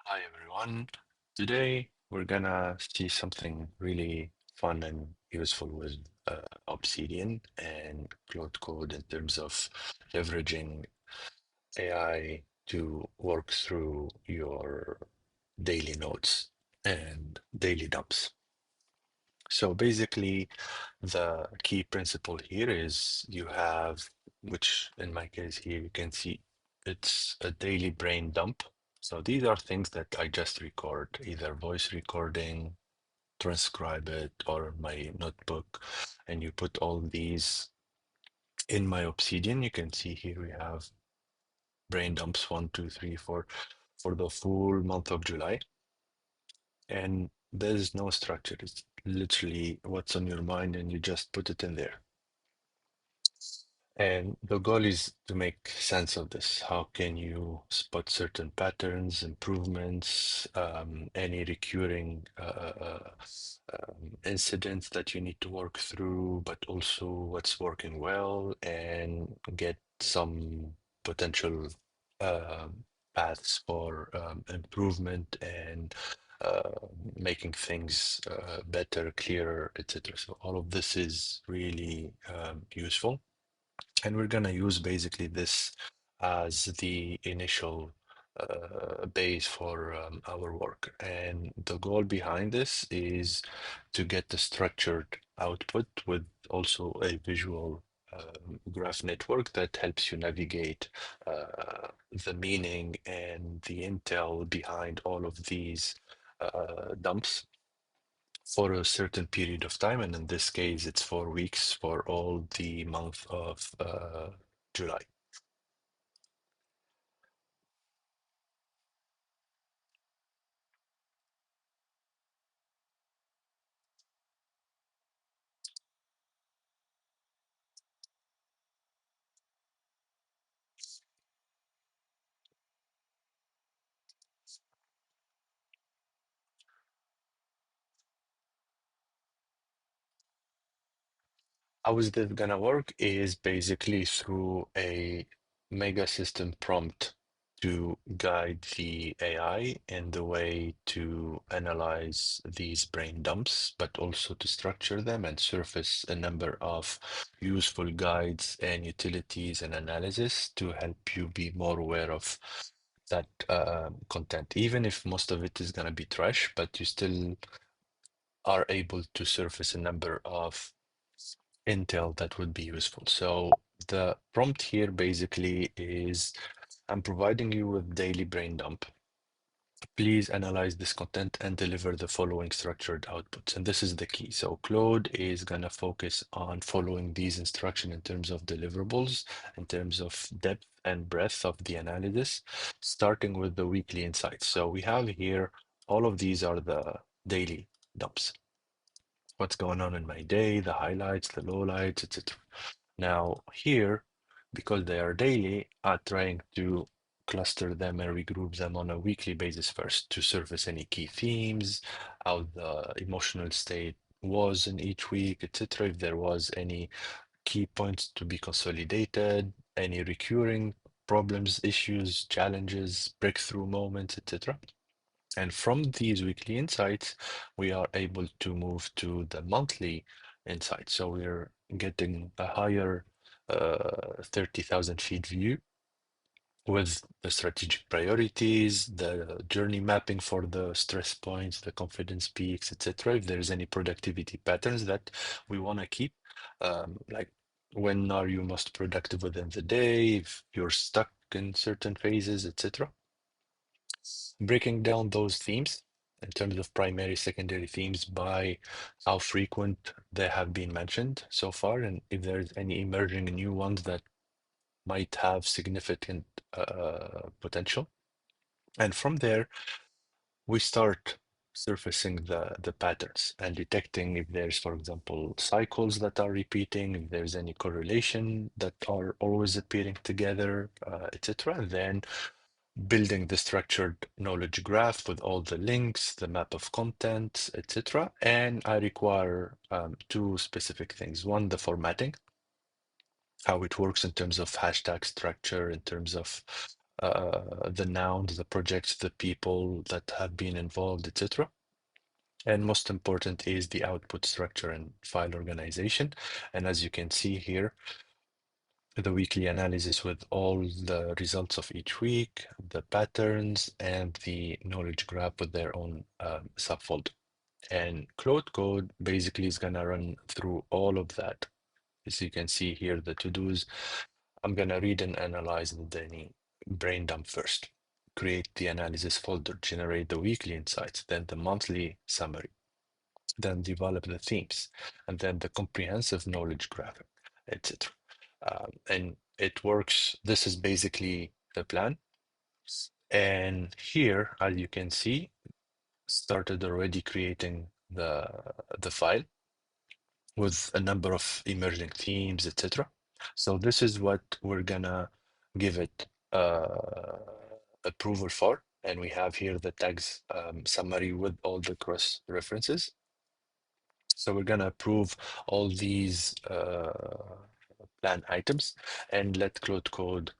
Hi everyone. Today we're gonna see something really fun and useful with Obsidian and Claude Code in terms of leveraging AI to work through your daily notes and daily dumps. So basically, the key principle here is you have, which in my case here you can see it's a daily brain dump. So these are things that I just record, either voice recording, transcribe it, or my notebook, and you put all these in my Obsidian. You can see here we have brain dumps 1, 2, 3, 4 for the full month of July. And there's no structure. It's literally what's on your mind, and you just put it in there. And the goal is to make sense of this. How can you spot certain patterns, improvements, any recurring incidents that you need to work through, but also what's working well, and get some potential paths for improvement and uh, making things better, clearer, etc. So all of this is really useful. And we're gonna use basically this as the initial base for our work. And the goal behind this is to get the structured output with also a visual graph network that helps you navigate the meaning and the intel behind all of these dumps for a certain period of time, and in this case, it's 4 weeks for all the month of July. How is this gonna work is basically through a mega system prompt to guide the AI in the way to analyze these brain dumps, but also to structure them and surface a number of useful guides and utilities and analysis to help you be more aware of that content, even if most of it is going to be trash, but you still are able to surface a number of intel that would be useful. So the prompt here basically is I'm providing you with daily brain dump. Please analyze this content and deliver the following structured outputs. And this is the key. So Claude is going to focus on following these instructions in terms of deliverables, in terms of depth and breadth of the analysis, starting with the weekly insights. So we have here, all of these are the daily dumps. What's going on in my day, the highlights, the lowlights, etc. Now here, because they are daily, I'm trying to cluster them and regroup them on a weekly basis first to surface any key themes, how the emotional state was in each week, etc. If there was any key points to be consolidated, any recurring problems, issues, challenges, breakthrough moments, etc. And from these weekly insights, we are able to move to the monthly insights. So we're getting a higher 30,000 feet view with the strategic priorities, the journey mapping for the stress points, the confidence peaks, etc. If there's any productivity patterns that we want to keep, like when are you most productive within the day, if you're stuck in certain phases, etc. Breaking down those themes in terms of primary, secondary themes by how frequent they have been mentioned so far, and if there's any emerging new ones that might have significant potential. And from there, we start surfacing the patterns and detecting if there's, for example, cycles that are repeating, if there's any correlation that are always appearing together, etc. And then building the structured knowledge graph with all the links, the map of content, etc. And I require two specific things. One, the formatting, how it works in terms of hashtag structure, in terms of the nouns, the projects, the people that have been involved, etc. And most important is the output structure and file organization. And as you can see here, the weekly analysis with all the results of each week, the patterns, and the knowledge graph with their own subfolder. And Claude Code basically is going to run through all of that. As you can see here, the to-dos, I'm going to read and analyze the brain dump first, create the analysis folder, generate the weekly insights, then the monthly summary, then develop the themes, and then the comprehensive knowledge graphic, etc. And it works. This is basically the plan. And here, as you can see, started already creating the file with a number of emerging themes, etc. So this is what we're gonna give it approval for. And we have here the tags summary with all the cross references. So we're gonna approve all these plan items and let Claude Code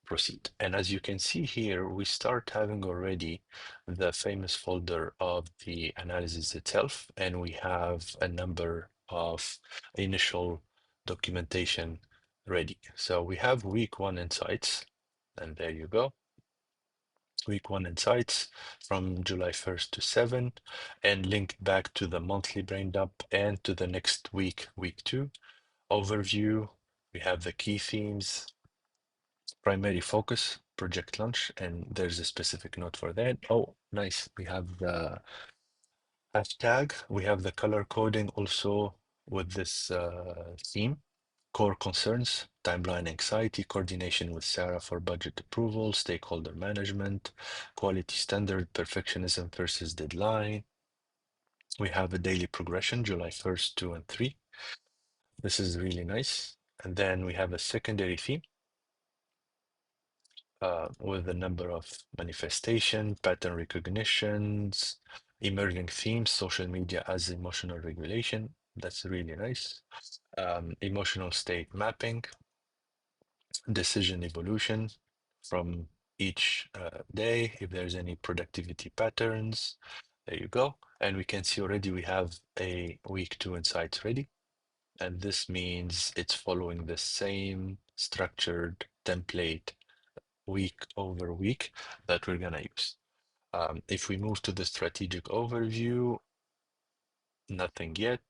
proceed. And as you can see here, we start having already the famous folder of the analysis itself, and we have a number of initial documentation ready. So we have week one insights, and there you go. Week one insights from July 1st to 7th, and linked back to the monthly brain dump and to the next week, week two. Overview, we have the key themes, primary focus, project launch, and there's a specific note for that. Oh, nice. We have the hashtag. We have the color coding also with this theme. Core concerns, timeline anxiety, coordination with Sarah for budget approval, stakeholder management, quality standard, perfectionism versus deadline. We have a daily progression, July 1st, 2, and 3. This is really nice. And then we have a secondary theme with a number of manifestation, pattern recognitions, emerging themes, social media as emotional regulation. That's really nice. Emotional state mapping, decision evolution from each day, if there's any productivity patterns. There you go. And we can see already we have a week two insights ready. And this means it's following the same structured template week over week that we're going to use. If we move to the strategic overview, nothing yet.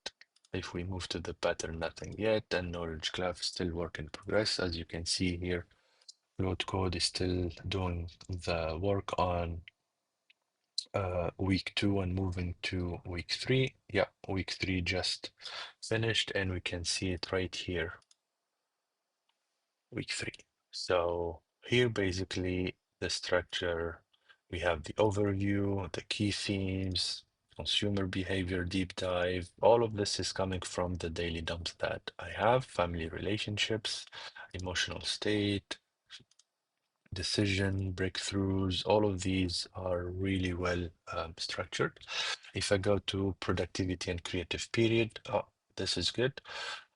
If we move to the pattern, nothing yet. And knowledge graph still work in progress. As you can see here, Claude Code is still doing the work on week two and moving to week three. Yeah, week three just finished, and we can see it right here, week three. So here, basically, the structure, we have the overview, the key themes, consumer behavior deep dive. All of this is coming from the daily dumps that I have, family relationships, emotional state, decision, breakthroughs. All of these are really well structured. If I go to productivity and creative period, oh, this is good.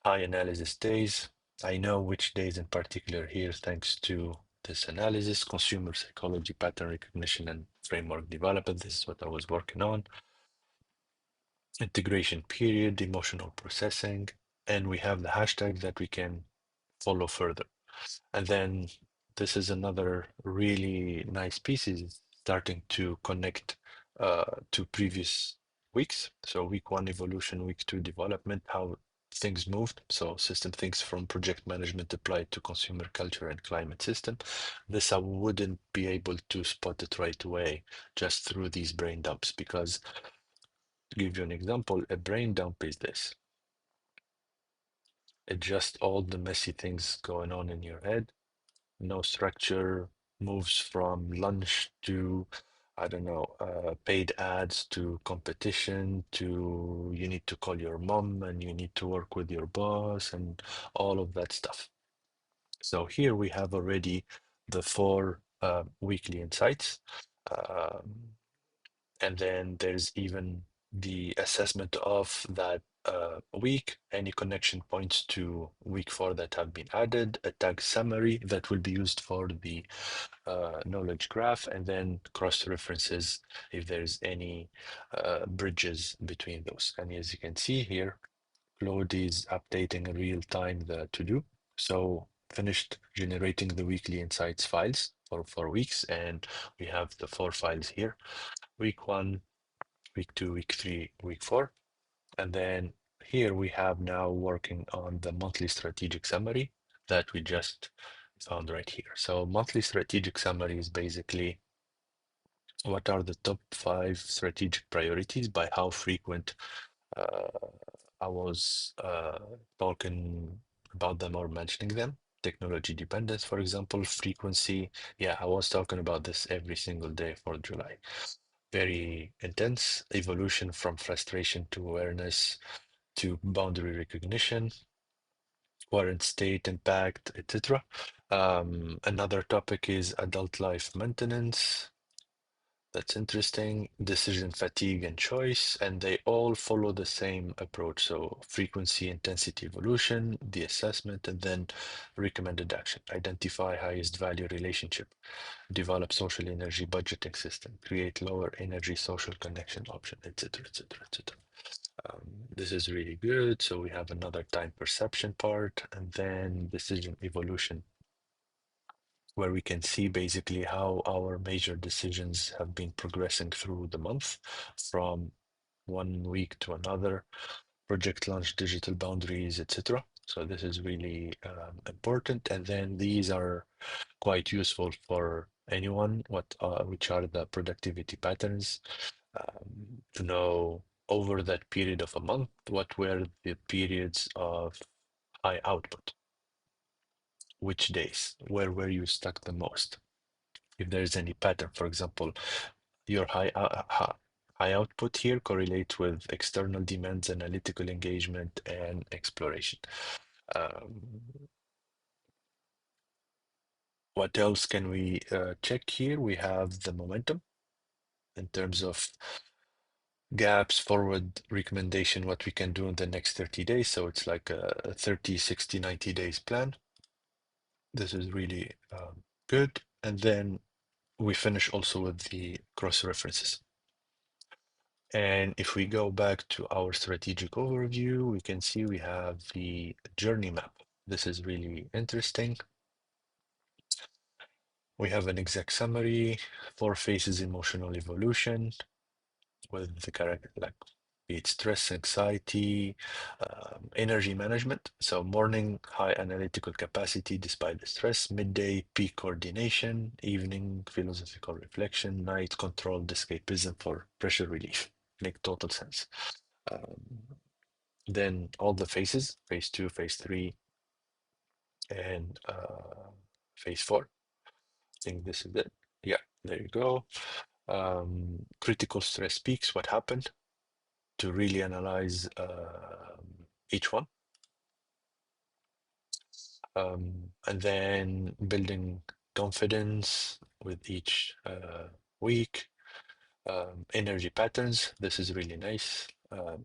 High analysis days. I know which days in particular here, thanks to this analysis, consumer psychology, pattern recognition, and framework development. This is what I was working on. Integration period, emotional processing, and we have the hashtag that we can follow further. And then this is another really nice piece, is starting to connect to previous weeks. So week one evolution, week two development, how things moved. So system things from project management applied to consumer culture and climate system. This I wouldn't be able to spot it right away just through these brain dumps, because to give you an example, a brain dump is this. It's just all the messy things going on in your head. No structure, moves from lunch to, I don't know, paid ads to competition to you need to call your mom and you need to work with your boss and all of that stuff. So here we have already the four weekly insights. And then there's even the assessment of that week, any connection points to week 4 that have been added, a tag summary that will be used for the knowledge graph, and then cross references if there's any bridges between those. And as you can see here, Claude is updating in real time the to-do. So finished generating the weekly insights files for 4 weeks, and we have the 4 files here: week 1, week 2, week 3, week 4. And then here we have now working on the monthly strategic summary that we just found right here. So monthly strategic summary is basically what are the top 5 strategic priorities by how frequent uh, I was talking about them or mentioning them. Technology dependence, for example, frequency. Yeah, I was talking about this every single day for July. Very intense evolution from frustration to awareness to boundary recognition, current state, impact, etc. Another topic is adult life maintenance. That's interesting. Decision fatigue and choice, and they all follow the same approach. So frequency, intensity, evolution, the assessment, and then recommended action. Identify highest value relationship, develop social energy budgeting system, create lower energy social connection option, etc., etc., etc. This is really good. So we have another time perception part, and then decision evolution, where we can see basically how our major decisions have been progressing through the month from one week to another, project launch, digital boundaries, etc. So this is really important. And then these are quite useful for anyone, which are the productivity patterns, to know over that period of a month, what were the periods of high output, which days, where were you stuck the most? If there's any pattern, for example, your high output here correlates with external demands, analytical engagement, and exploration. Um, what else can we check here? We have the momentum in terms of gaps, forward recommendation, what we can do in the next 30 days. So it's like a 30, 60, 90 days plan. This is really good. And then we finish also with the cross references. And if we go back to our strategic overview, we can see we have the journey map. This is really interesting. We have an exact summary, 4 phases emotional evolution with the character, like be it stress, anxiety, energy management. So morning, high analytical capacity despite the stress, midday, peak coordination, evening, philosophical reflection, night, controlled escapism for pressure relief. Make total sense. Um, then all the phases, phase 2, phase 3, and phase 4. I think this is it. Yeah, there you go. Critical stress peaks, what happened, to really analyze each one. And then building confidence with each week. Energy patterns, this is really nice.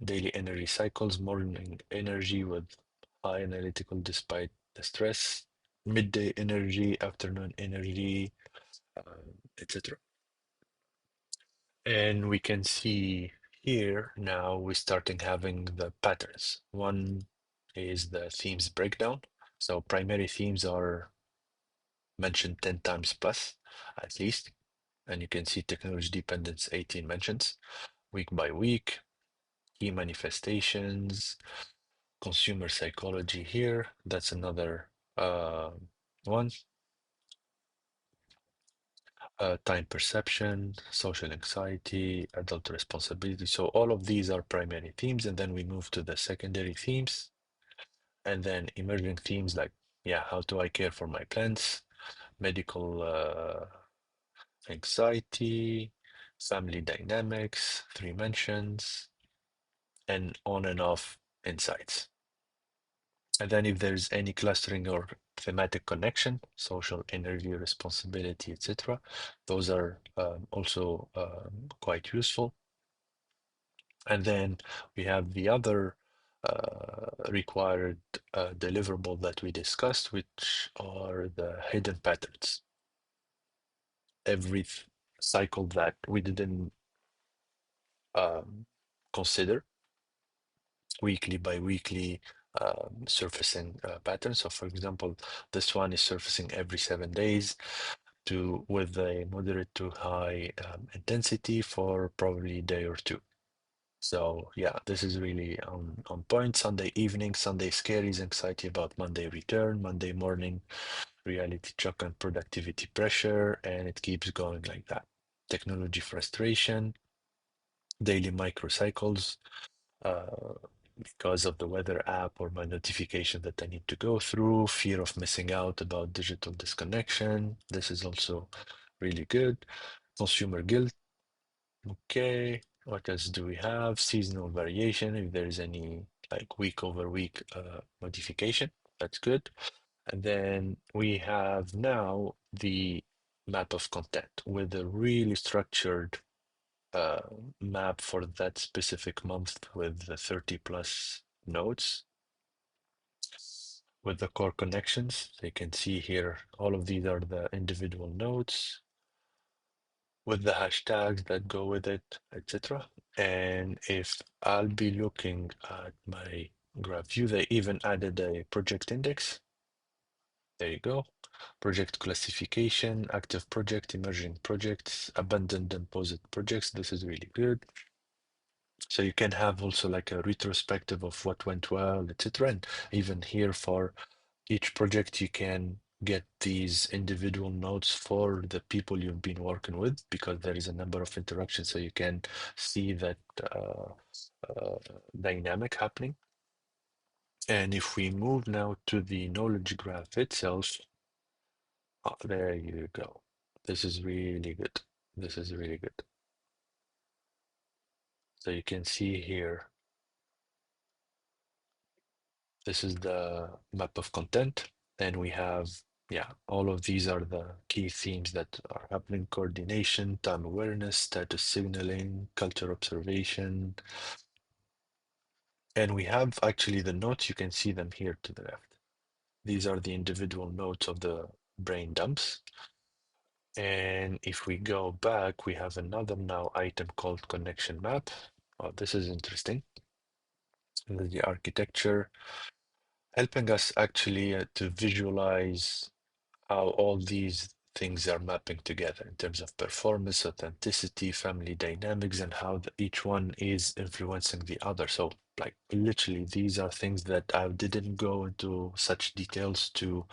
Daily energy cycles, morning energy with high analytical despite the stress, midday energy, afternoon energy, etc. And we can see here now we're starting having the patterns. One is the themes breakdown. So primary themes are mentioned 10 times plus at least. And you can see technology dependence 18 mentions week by week, key manifestations, consumer psychology here. That's another one. Time perception, social anxiety, adult responsibility. So all of these are primary themes, and then we move to the secondary themes, and then emerging themes like, yeah, how do I care for my plants, medical anxiety, family dynamics, 3 mentions, and on and off insights. And then if there's any clustering or thematic connection, social energy, responsibility, etc., those are also quite useful. And then we have the other required deliverable that we discussed, which are the hidden patterns. Every cycle that we didn't um, consider, weekly by weekly surfacing patterns. So, for example, this one is surfacing every 7 days to with a moderate to high intensity for probably a day or two. So yeah, this is really on point. Sunday evening, Sunday scaries, anxiety about Monday return, Monday morning, reality shock and productivity pressure, and it keeps going like that. Technology frustration, daily microcycles, uh, because of the weather app or my notification that I need to go through, fear of missing out about digital disconnection. This is also really good. Consumer guilt. Okay, what else do we have? Seasonal variation, if there is any like week over week modification, that's good. And then we have now the map of content with a really structured uh, map for that specific month with the 30 plus nodes with the core connections. So you can see here, all of these are the individual nodes with the hashtags that go with it, etc. And if I'll be looking at my graph view, they even added a project index. There you go. Project classification, active project, emerging projects, abandoned and paused projects. This is really good. So you can have also like a retrospective of what went well, etc. And even here for each project, you can get these individual notes for the people you've been working with because there is a number of interactions. So you can see that uh, dynamic happening. And if we move now to the knowledge graph itself, there you go. This is really good. This is really good. So you can see here, this is the map of content. And we have, yeah, all of these are the key themes that are happening: coordination, time awareness, status signaling, culture observation. And we have actually the notes, you can see them here to the left. These are the individual notes of the brain dumps. And if we go back, we have another now item called connection map. Oh, this is interesting. This is the architecture, helping us actually to visualize how all these things are mapping together in terms of performance, authenticity, family dynamics, and how each one is influencing the other. So, like, literally, these are things that I didn't go into such details to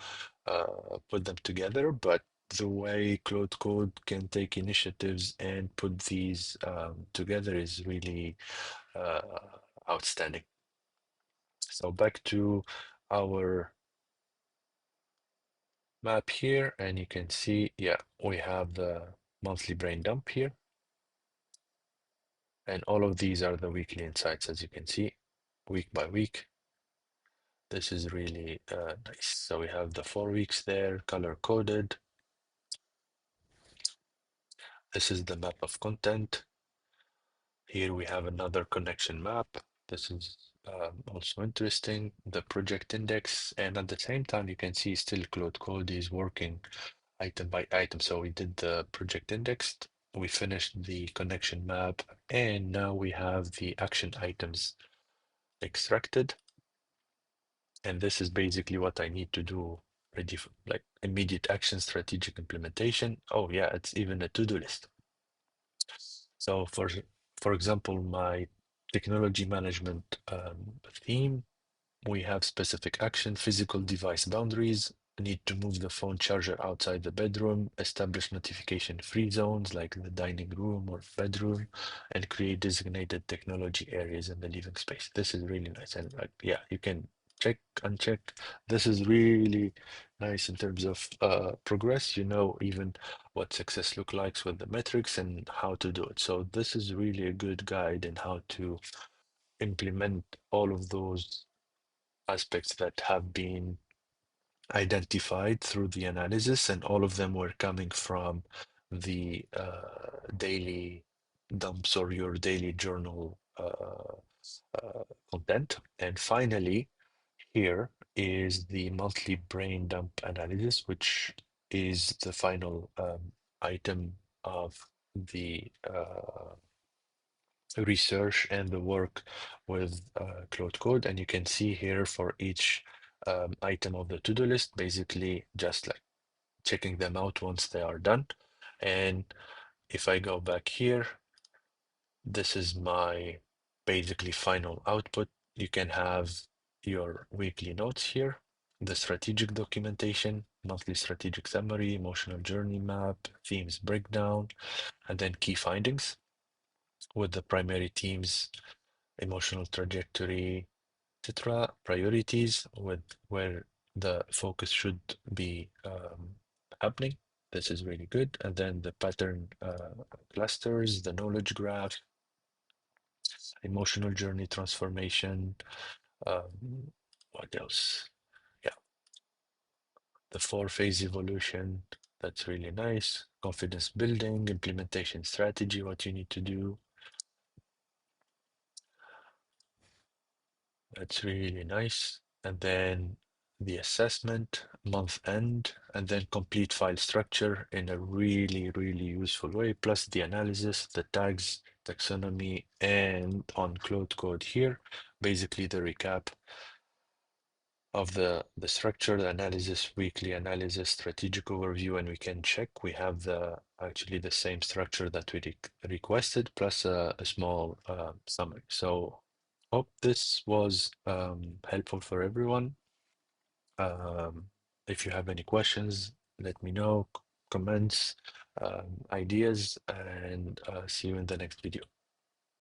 put them together, but the way Claude Code can take initiatives and put these together is really uh, outstanding. So back to our map here, and you can see, yeah, we have the monthly brain dump here, and all of these are the weekly insights, as you can see, week by week. This is really nice. So we have the 4 weeks there, color coded. This is the map of content. Here we have another connection map. This is also interesting, the project index, and at the same time, you can see still Claude Code is working item by item. So we did the project index, we finished the connection map, and now we have the action items extracted. And this is basically what I need to do, ready for like immediate action, strategic implementation. Oh yeah, it's even a to-do list. So for example, my technology management theme, we have specific action, physical device boundaries, need to move the phone charger outside the bedroom, establish notification free zones like the dining room or bedroom, and create designated technology areas in the living space. This is really nice. And like, yeah, you can check, uncheck. This is really nice in terms of progress. You know, even what success look like with the metrics and how to do it. So this is really a good guide in how to implement all of those aspects that have been identified through the analysis, and all of them were coming from the daily dumps or your daily journal content. And finally, here is the monthly brain dump analysis, which is the final item of the research and the work with Claude Code. And you can see here for each item of the to-do list, basically just like checking them out once they are done. And if I go back here, this is my basically final output. You can have your weekly notes here, the strategic documentation, monthly strategic summary, emotional journey map, themes breakdown, and then key findings with the primary themes, emotional trajectory, etc. Priorities with where the focus should be happening. This is really good. And then the pattern clusters, the knowledge graph, emotional journey transformation. What else? Yeah, the four-phase evolution. That's really nice. Confidence building, implementation strategy, what you need to do. That's really nice. And then the assessment, month end, and then complete file structure in a really, really useful way, plus the analysis, the tags, taxonomy, and on Claude Code here, basically the recap of the structure, the analysis, weekly analysis, strategic overview, and we can check. We have the actually the same structure that we requested, plus a small summary. So hope this was helpful for everyone. If you have any questions, let me know, comments, ideas, and see you in the next video.